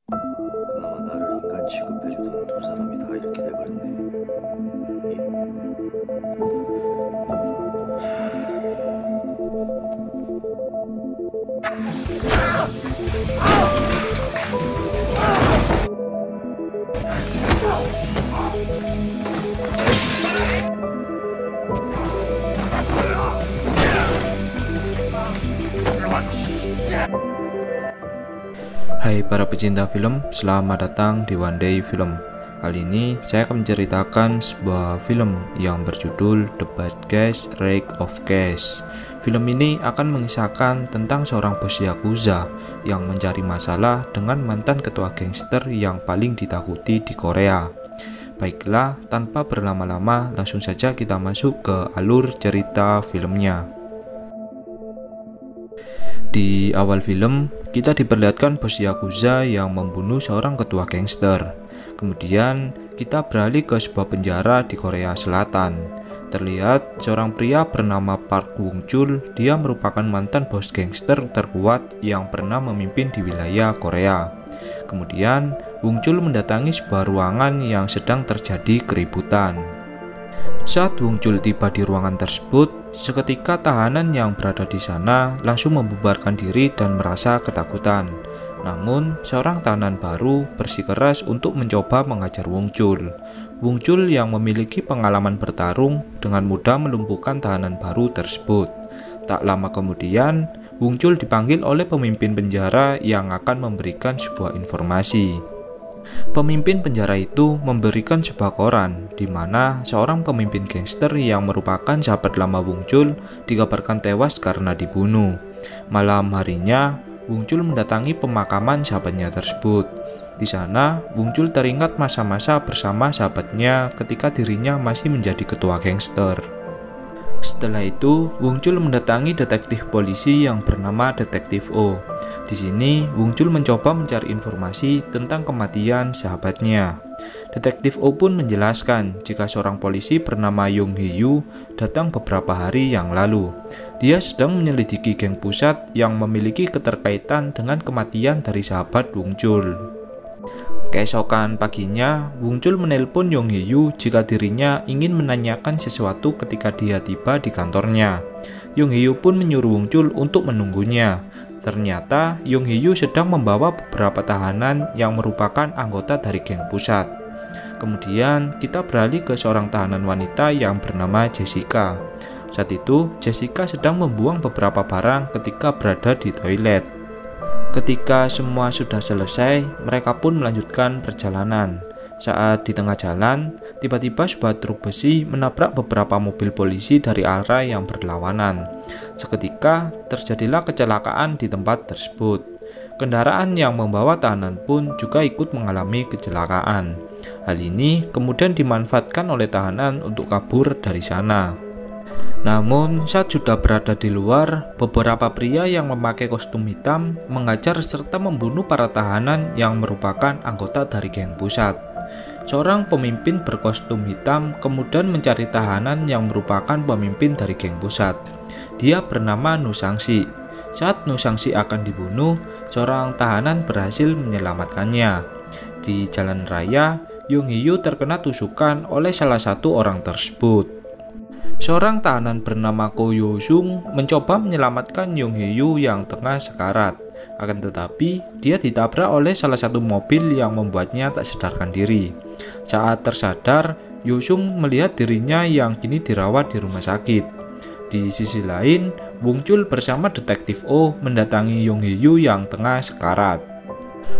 그나마 나를 인간 취급해주던 두 사람이 다 이렇게 돼버렸네. Hai para pecinta film, selamat datang di One Day Film. Kali ini saya akan menceritakan sebuah film yang berjudul The Bad Guys Rake of Cash. Film ini akan mengisahkan tentang seorang bos Yakuza yang mencari masalah dengan mantan ketua gangster yang paling ditakuti di Korea. Baiklah, tanpa berlama-lama langsung saja kita masuk ke alur cerita filmnya. Di awal film, kita diperlihatkan bos Yakuza yang membunuh seorang ketua gangster. Kemudian, kita beralih ke sebuah penjara di Korea Selatan. Terlihat seorang pria bernama Park Wung Chul, dia merupakan mantan bos gangster terkuat yang pernah memimpin di wilayah Korea. Kemudian, Wung Chul mendatangi sebuah ruangan yang sedang terjadi keributan. Saat Wung Chul tiba di ruangan tersebut, seketika tahanan yang berada di sana langsung membubarkan diri dan merasa ketakutan. Namun, seorang tahanan baru bersikeras untuk mencoba mengajar Wung Chul. Wung Chul yang memiliki pengalaman bertarung dengan mudah melumpuhkan tahanan baru tersebut. Tak lama kemudian, Wung Chul dipanggil oleh pemimpin penjara yang akan memberikan sebuah informasi. Pemimpin penjara itu memberikan sebuah koran di mana seorang pemimpin gangster yang merupakan sahabat lama Wung Chul dikabarkan tewas karena dibunuh. Malam harinya, Wung Chul mendatangi pemakaman sahabatnya tersebut. Di sana, Wung Chul teringat masa-masa bersama sahabatnya ketika dirinya masih menjadi ketua gangster. Setelah itu, Wung Chul mendatangi detektif polisi yang bernama Detektif O. Di sini, Wung Chul mencoba mencari informasi tentang kematian sahabatnya. Detektif O pun menjelaskan jika seorang polisi bernama Yong Hee-yu datang beberapa hari yang lalu. Dia sedang menyelidiki geng pusat yang memiliki keterkaitan dengan kematian dari sahabat Wung Chul. Keesokan paginya, Wung Chul menelpon Yong Hee-yu jika dirinya ingin menanyakan sesuatu ketika dia tiba di kantornya. Yong Hee-yu pun menyuruh Wung Chul untuk menunggunya. Ternyata Yong Hee-yu sedang membawa beberapa tahanan yang merupakan anggota dari geng pusat. Kemudian kita beralih ke seorang tahanan wanita yang bernama Jessica. Saat itu Jessica sedang membuang beberapa barang ketika berada di toilet. Ketika semua sudah selesai, mereka pun melanjutkan perjalanan. Saat di tengah jalan, tiba-tiba sebuah truk besi menabrak beberapa mobil polisi dari arah yang berlawanan. Seketika, terjadilah kecelakaan di tempat tersebut. Kendaraan yang membawa tahanan pun juga ikut mengalami kecelakaan. Hal ini kemudian dimanfaatkan oleh tahanan untuk kabur dari sana. Namun, saat sudah berada di luar, beberapa pria yang memakai kostum hitam mengajar serta membunuh para tahanan yang merupakan anggota dari geng pusat. Seorang pemimpin berkostum hitam kemudian mencari tahanan yang merupakan pemimpin dari geng pusat. Dia bernama Nu Sang-si. Saat Nu Sang-si akan dibunuh, seorang tahanan berhasil menyelamatkannya. Di jalan raya, Yong Hee-yu terkena tusukan oleh salah satu orang tersebut. Seorang tahanan bernama Ko Yo-sung mencoba menyelamatkan Yong Hee-yu yang tengah sekarat. Akan tetapi, dia ditabrak oleh salah satu mobil yang membuatnya tak sadarkan diri. Saat tersadar, Yo-sung melihat dirinya yang kini dirawat di rumah sakit. Di sisi lain, Wung Chul bersama Detektif O mendatangi Yong Hee-yu yang tengah sekarat.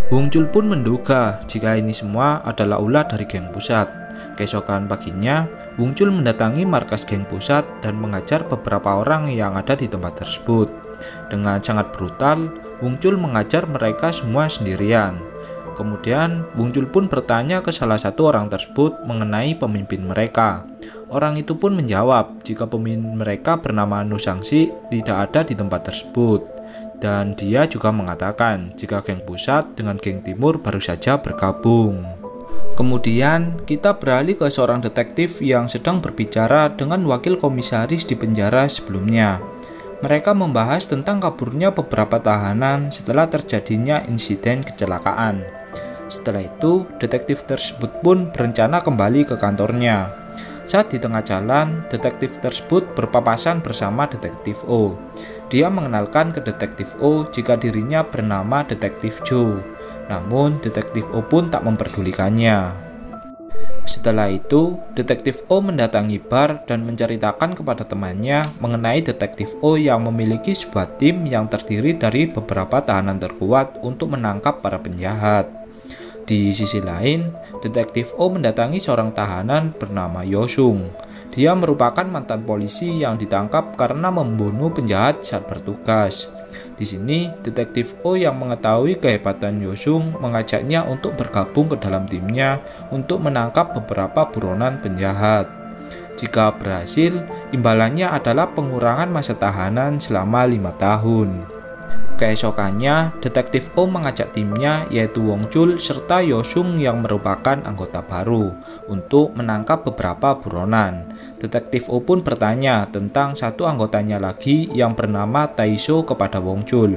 Wung Chul pun menduga jika ini semua adalah ulah dari geng pusat. Keesokan paginya, Wung Chul mendatangi markas geng pusat dan mengajar beberapa orang yang ada di tempat tersebut. Dengan sangat brutal, Wung Chul mengajar mereka semua sendirian. Kemudian, Wung Chul pun bertanya ke salah satu orang tersebut mengenai pemimpin mereka. Orang itu pun menjawab jika pemimpin mereka bernama Nu Sang-si tidak ada di tempat tersebut. Dan dia juga mengatakan jika geng pusat dengan geng timur baru saja bergabung. Kemudian kita beralih ke seorang detektif yang sedang berbicara dengan wakil komisaris di penjara sebelumnya. Mereka membahas tentang kaburnya beberapa tahanan setelah terjadinya insiden kecelakaan. Setelah itu, detektif tersebut pun berencana kembali ke kantornya. Saat di tengah jalan, detektif tersebut berpapasan bersama detektif O. Dia mengenalkan ke detektif O jika dirinya bernama detektif Joe. Namun, detektif O pun tak memperdulikannya. Setelah itu, detektif O mendatangi bar dan menceritakan kepada temannya mengenai detektif O yang memiliki sebuah tim yang terdiri dari beberapa tahanan terkuat untuk menangkap para penjahat. Di sisi lain, detektif O mendatangi seorang tahanan bernama Yosung. Dia merupakan mantan polisi yang ditangkap karena membunuh penjahat saat bertugas. Di sini, detektif O yang mengetahui kehebatan Yosung mengajaknya untuk bergabung ke dalam timnya untuk menangkap beberapa buronan penjahat. Jika berhasil, imbalannya adalah pengurangan masa tahanan selama 5 tahun. Keesokannya, detektif O mengajak timnya yaitu Wong Chul serta Yosung yang merupakan anggota baru untuk menangkap beberapa buronan. Detektif O pun bertanya tentang satu anggotanya lagi yang bernama Taisho kepada Wong Chul.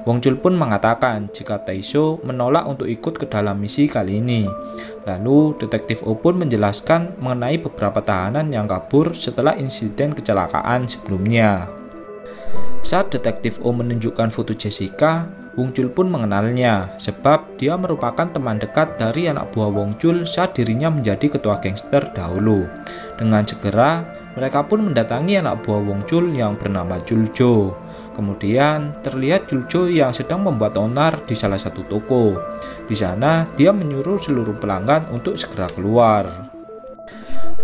Wong Chul pun mengatakan jika Taisho menolak untuk ikut ke dalam misi kali ini. Lalu detektif O pun menjelaskan mengenai beberapa tahanan yang kabur setelah insiden kecelakaan sebelumnya. Saat detektif O menunjukkan foto Jessica, Wong Chul pun mengenalnya sebab dia merupakan teman dekat dari anak buah Wong Chul saat dirinya menjadi ketua gangster dahulu. Dengan segera, mereka pun mendatangi anak buah Wong Chul yang bernama Juljo. Kemudian terlihat Juljo yang sedang membuat onar di salah satu toko. Di sana, dia menyuruh seluruh pelanggan untuk segera keluar.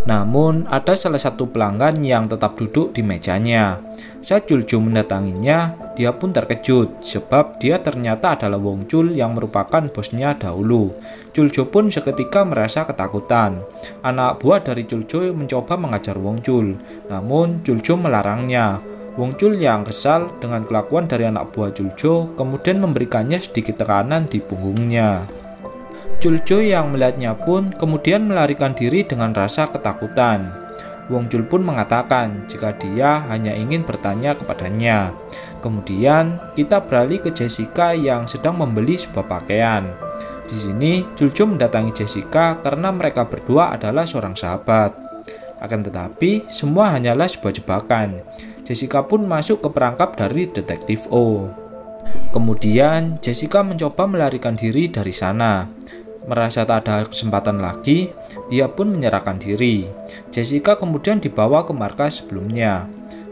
Namun, ada salah satu pelanggan yang tetap duduk di mejanya. Saat Juljo mendatanginya, dia pun terkejut sebab dia ternyata adalah Wong Chul yang merupakan bosnya dahulu. Juljo pun seketika merasa ketakutan. Anak buah dari Juljo mencoba mengajar Wong Chul, namun Juljo melarangnya. Wong Chul yang kesal dengan kelakuan dari anak buah Juljo kemudian memberikannya sedikit tekanan di punggungnya. Juljo yang melihatnya pun kemudian melarikan diri dengan rasa ketakutan. Wong Chul pun mengatakan jika dia hanya ingin bertanya kepadanya. Kemudian kita beralih ke Jessica yang sedang membeli sebuah pakaian. Di sini Juljo mendatangi Jessica karena mereka berdua adalah seorang sahabat. Akan tetapi semua hanyalah sebuah jebakan. Jessica pun masuk ke perangkap dari detektif O. Kemudian Jessica mencoba melarikan diri dari sana. Merasa tak ada kesempatan lagi, dia pun menyerahkan diri. Jessica kemudian dibawa ke markas sebelumnya.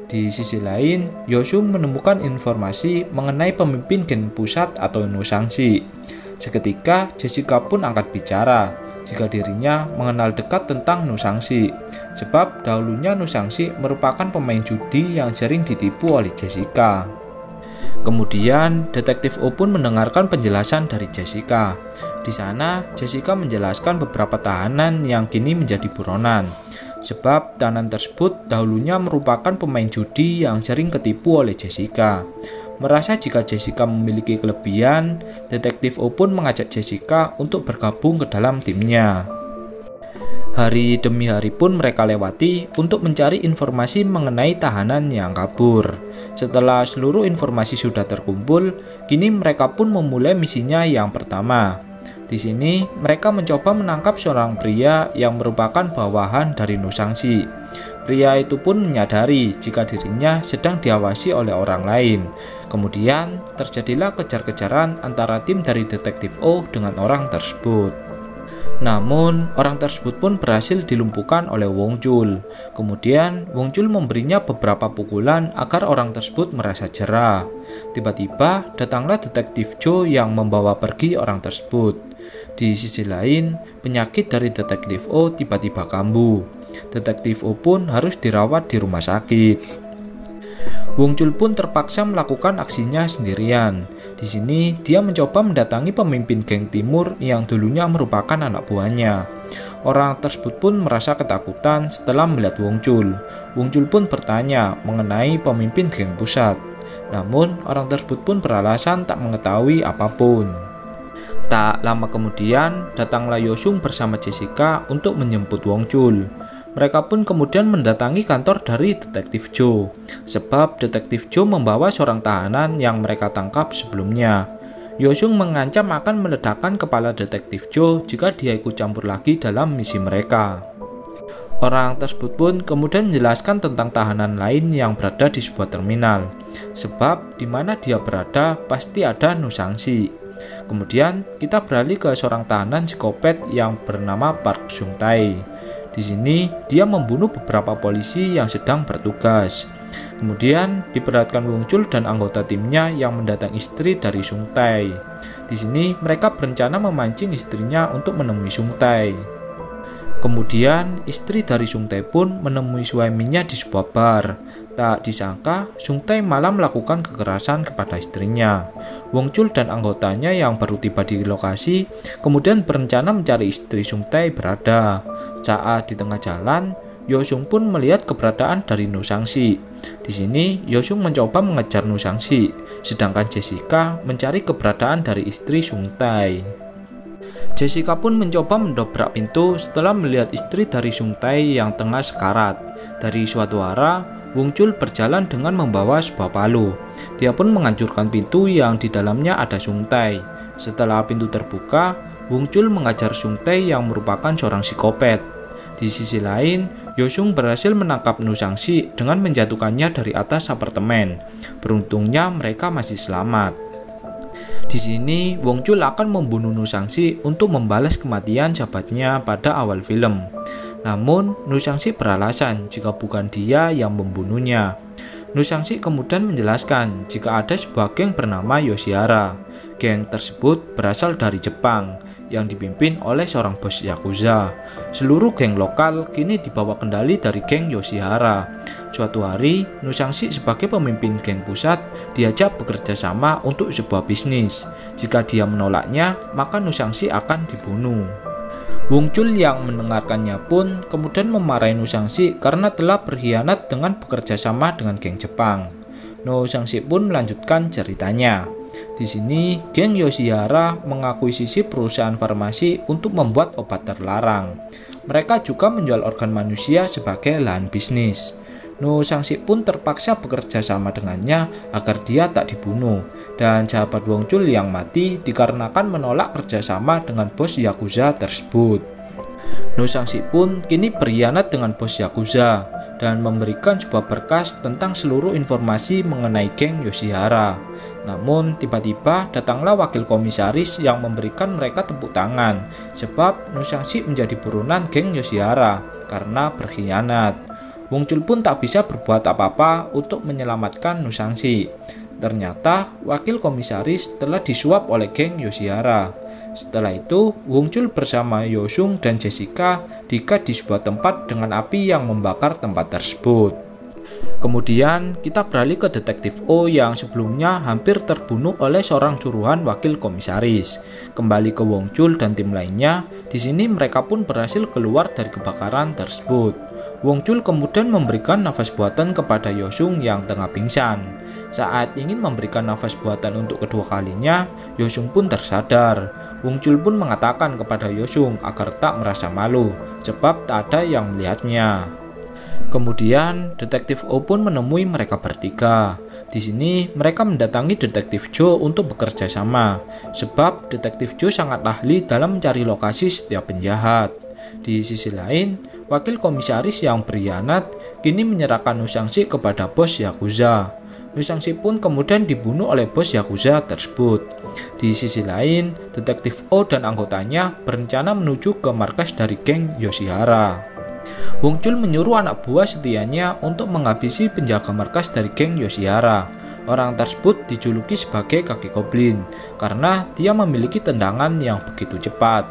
Di sisi lain, Yosung menemukan informasi mengenai pemimpin geng pusat atau Nusangsi. Seketika, Jessica pun angkat bicara jika dirinya mengenal dekat tentang Nusangsi, sebab dahulunya Nusangsi merupakan pemain judi yang sering ditipu oleh Jessica. Kemudian, detektif O pun mendengarkan penjelasan dari Jessica. Di sana, Jessica menjelaskan beberapa tahanan yang kini menjadi buronan. Sebab tahanan tersebut dahulunya merupakan pemain judi yang sering ketipu oleh Jessica. Merasa jika Jessica memiliki kelebihan, detektif O pun mengajak Jessica untuk bergabung ke dalam timnya. Hari demi hari pun mereka lewati untuk mencari informasi mengenai tahanan yang kabur. Setelah seluruh informasi sudah terkumpul, kini mereka pun memulai misinya yang pertama. Di sini, mereka mencoba menangkap seorang pria yang merupakan bawahan dari Nusangsi. Pria itu pun menyadari jika dirinya sedang diawasi oleh orang lain. Kemudian, terjadilah kejar-kejaran antara tim dari detektif O dengan orang tersebut. Namun, orang tersebut pun berhasil dilumpuhkan oleh Wong Chul. Kemudian, Wong Chul memberinya beberapa pukulan agar orang tersebut merasa jera. Tiba-tiba, datanglah detektif Joe yang membawa pergi orang tersebut. Di sisi lain, penyakit dari detektif O tiba-tiba kambuh. Detektif O pun harus dirawat di rumah sakit. Wong Chul pun terpaksa melakukan aksinya sendirian. Di sini, dia mencoba mendatangi pemimpin geng timur yang dulunya merupakan anak buahnya. Orang tersebut pun merasa ketakutan setelah melihat Wong Chul. Wong Chul pun bertanya mengenai pemimpin geng pusat. Namun, orang tersebut pun beralasan tak mengetahui apapun. Tak lama kemudian, datanglah Yosung bersama Jessica untuk menjemput Wong Chul. Mereka pun kemudian mendatangi kantor dari detektif Joe, sebab detektif Joe membawa seorang tahanan yang mereka tangkap sebelumnya. Yosung mengancam akan meledakkan kepala detektif Joe jika dia ikut campur lagi dalam misi mereka. Orang tersebut pun kemudian menjelaskan tentang tahanan lain yang berada di sebuah terminal, sebab di mana dia berada pasti ada Nusangsi. Kemudian kita beralih ke seorang tahanan psikopat yang bernama Park Sung Tae. Di sini dia membunuh beberapa polisi yang sedang bertugas. Kemudian diperlihatkan Wong Chul dan anggota timnya yang mendatangi istri dari Sung Tae. Di sini mereka berencana memancing istrinya untuk menemui Sung Tae. Kemudian istri dari Sung Tae pun menemui suaminya di sebuah bar. Tak disangka Sung Tae malah melakukan kekerasan kepada istrinya. Wong Chul dan anggotanya yang baru tiba di lokasi kemudian berencana mencari istri Sung Tae berada. Saat di tengah jalan, Yosung pun melihat keberadaan dari Nusangsi. Di sini Yosung mencoba mengejar Nusangsi, sedangkan Jessica mencari keberadaan dari istri Sung Tae. Jessica pun mencoba mendobrak pintu setelah melihat istri dari Sung Tae yang tengah sekarat. Dari suatu arah, Wong Chul berjalan dengan membawa sebuah palu. Dia pun menghancurkan pintu yang di dalamnya ada Sung Tae. Setelah pintu terbuka, Wong Chul mengajar Sung Tae yang merupakan seorang psikopat. Di sisi lain, Yosung berhasil menangkap Nusangsi dengan menjatuhkannya dari atas apartemen. Beruntungnya mereka masih selamat. Di sini, Wong Chul akan membunuh Nusangsi untuk membalas kematian sahabatnya pada awal film. Namun, Nusangsi beralasan jika bukan dia yang membunuhnya. Nusangsi kemudian menjelaskan jika ada sebuah geng bernama Yoshihara. Geng tersebut berasal dari Jepang yang dipimpin oleh seorang bos Yakuza. Seluruh geng lokal kini dibawa kendali dari geng Yoshihara. Suatu hari, Nusangsi sebagai pemimpin geng pusat diajak bekerja sama untuk sebuah bisnis. Jika dia menolaknya, maka Nusangsi akan dibunuh. Wong Chul yang mendengarkannya pun kemudian memarahi Nusangsi karena telah berkhianat dengan bekerja sama dengan geng Jepang. Nusangsi pun melanjutkan ceritanya. Di sini, geng Yoshihara mengakuisisi perusahaan farmasi untuk membuat obat terlarang. Mereka juga menjual organ manusia sebagai lahan bisnis. Nusangsi pun terpaksa bekerja sama dengannya agar dia tak dibunuh. Dan sahabat Wong Chul yang mati dikarenakan menolak kerjasama dengan bos Yakuza tersebut. Nusangsi pun kini berkhianat dengan bos Yakuza dan memberikan sebuah berkas tentang seluruh informasi mengenai geng Yoshihara. Namun tiba-tiba datanglah wakil komisaris yang memberikan mereka tepuk tangan sebab Nusangsi menjadi buronan geng Yoshihara karena berkhianat. Wong Chul pun tak bisa berbuat apa-apa untuk menyelamatkan Nusangsi. Ternyata wakil komisaris telah disuap oleh geng Yoshihara. Setelah itu, Wong Chul bersama Yosung dan Jessica diikat di sebuah tempat dengan api yang membakar tempat tersebut. Kemudian kita beralih ke detektif O yang sebelumnya hampir terbunuh oleh seorang suruhan wakil komisaris. Kembali ke Wong Chul dan tim lainnya, di sini mereka pun berhasil keluar dari kebakaran tersebut. Wong Chul kemudian memberikan nafas buatan kepada Yosung yang tengah pingsan. Saat ingin memberikan nafas buatan untuk kedua kalinya, Yosung pun tersadar. Wong Chul pun mengatakan kepada Yosung agar tak merasa malu, sebab tak ada yang melihatnya. Kemudian, detektif O pun menemui mereka bertiga. Di sini, mereka mendatangi detektif Joe untuk bekerja sama, sebab detektif Joe sangat ahli dalam mencari lokasi setiap penjahat. Di sisi lain, wakil komisaris yang berkhianat kini menyerahkan Nusangsi kepada bos Yakuza. Nusangsi pun kemudian dibunuh oleh bos Yakuza tersebut. Di sisi lain, detektif O dan anggotanya berencana menuju ke markas dari geng Yoshihara. Wong Chul menyuruh anak buah setianya untuk menghabisi penjaga markas dari geng Yoshihara. Orang tersebut dijuluki sebagai kaki goblin karena dia memiliki tendangan yang begitu cepat.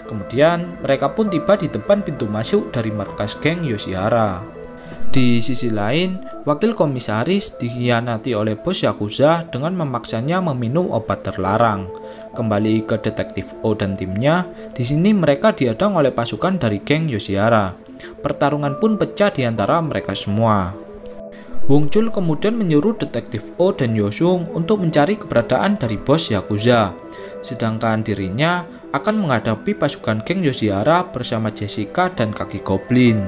Kemudian mereka pun tiba di depan pintu masuk dari markas geng Yoshihara. Di sisi lain, wakil komisaris dikhianati oleh bos Yakuza dengan memaksanya meminum obat terlarang. Kembali ke detektif O dan timnya, di sini mereka dihadang oleh pasukan dari geng Yoshihara. Pertarungan pun pecah di antara mereka semua. Wong Chul kemudian menyuruh detektif O dan Yosung untuk mencari keberadaan dari bos Yakuza. Sedangkan dirinya akan menghadapi pasukan geng Yoshihara bersama Jessica dan kaki goblin.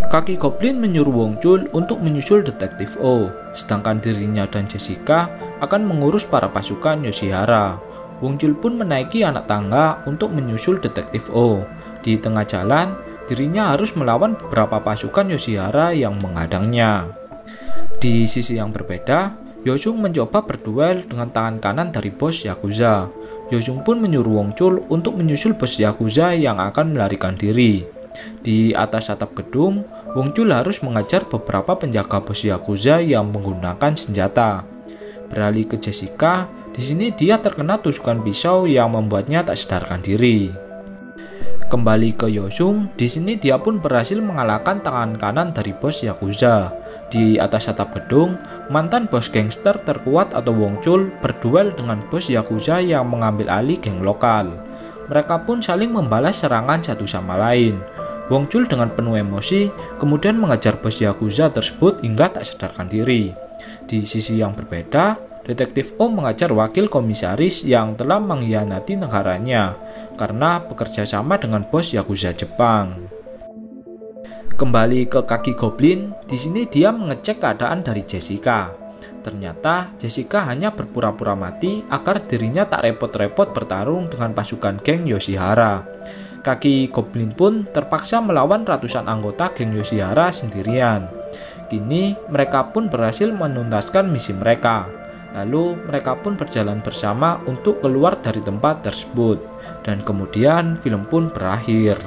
Kaki goblin menyuruh Wong Chul untuk menyusul detektif O, sedangkan dirinya dan Jessica akan mengurus para pasukan Yoshihara. Wong Chul pun menaiki anak tangga untuk menyusul detektif O. Di tengah jalan, dirinya harus melawan beberapa pasukan Yoshihara yang menghadangnya. Di sisi yang berbeda, Yosung mencoba berduel dengan tangan kanan dari bos Yakuza. Yosung pun menyuruh Wong Chul untuk menyusul bos Yakuza yang akan melarikan diri. Di atas atap gedung, Wong Chul harus mengejar beberapa penjaga bos Yakuza yang menggunakan senjata. Beralih ke Jessica, di sini dia terkena tusukan pisau yang membuatnya tak sadarkan diri. Kembali ke Yosung, di sini dia pun berhasil mengalahkan tangan kanan dari bos Yakuza. Di atas atap gedung, mantan bos gangster terkuat atau Wong Chul berduel dengan bos Yakuza yang mengambil alih geng lokal. Mereka pun saling membalas serangan satu sama lain. Wong Chul dengan penuh emosi kemudian mengejar bos Yakuza tersebut hingga tak sadarkan diri. Di sisi yang berbeda, detektif O mengajar wakil komisaris yang telah mengkhianati negaranya karena bekerja sama dengan bos Yakuza Jepang. Kembali ke kaki goblin, di sini dia mengecek keadaan dari Jessica. Ternyata Jessica hanya berpura-pura mati agar dirinya tak repot-repot bertarung dengan pasukan geng Yoshihara. Kaki goblin pun terpaksa melawan ratusan anggota geng Yoshihara sendirian. Kini mereka pun berhasil menuntaskan misi mereka. Lalu mereka pun berjalan bersama untuk keluar dari tempat tersebut. Dan kemudian film pun berakhir.